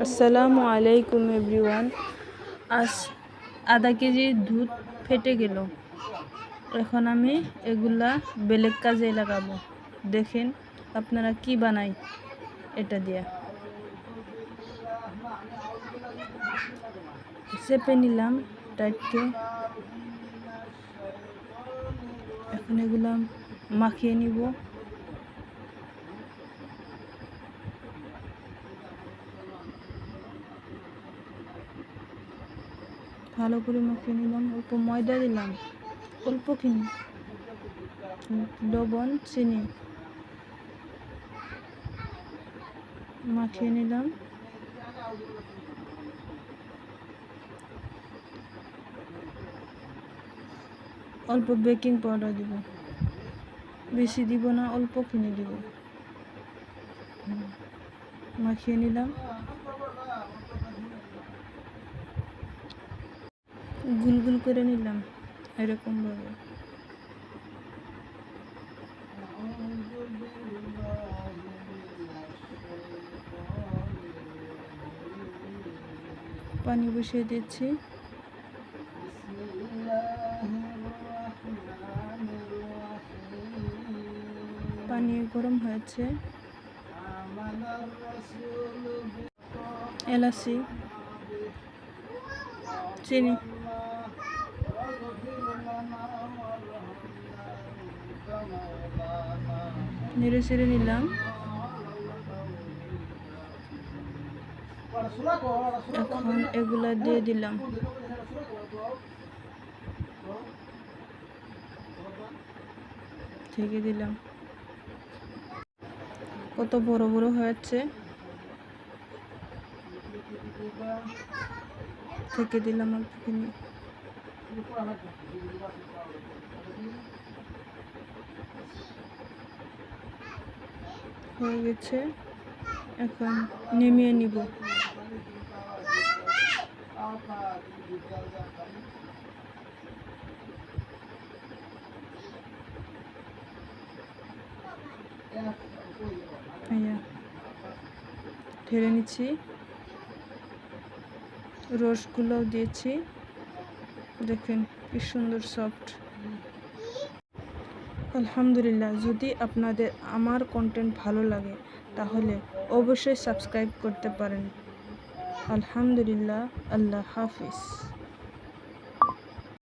আসসালামু আলাইকুম এভরিওয়ান। আজ আধা কেজি দুধ ফেটে গেল। এখন আমি এগুলা বেলেগ কাজে লাগাবো। দেখেন আপনারা কি বানাই এটা দিয়া। চেপে নিলাম টাইটকে। এখন এগুলা মাখিয়ে নিব। ভালো করে মাখিয়ে নিলাম। অল্প ময়দা দিলাম, অল্প কিনি লবণ, চিনি মাখিয়ে নিলাম। অল্প বেকিং পাউডার দিব, বেশি দিব না, অল্প কিনে দিব। মাখিয়ে নিলাম। গুল গুল করে নিলাম এরকম ভাবে। পানি বসিয়ে দিচ্ছি। পানি গরম হয়েছে। এলাচি, চিনি, নেড়ে চেড়ে নিলাম। এখন এগুলা দিয়ে দিলাম। ঢেকে দিলাম। কত বড় বড় হয়েছে। ঢেকে দিলাম অল্পখানি। হয়ে গেছে। এখন নামিয়ে নিব। ঢেলে নিচ্ছি। রসগুলোও দিয়েছি। দেখেন কি সুন্দর সফট। আলহামদুলিল্লাহ। যদি আপনাদের আমার কন্টেন্ট ভালো লাগে তাহলে অবশ্যই সাবস্ক্রাইব করতে পারেন। আলহামদুলিল্লাহ। আল্লাহ হাফিজ।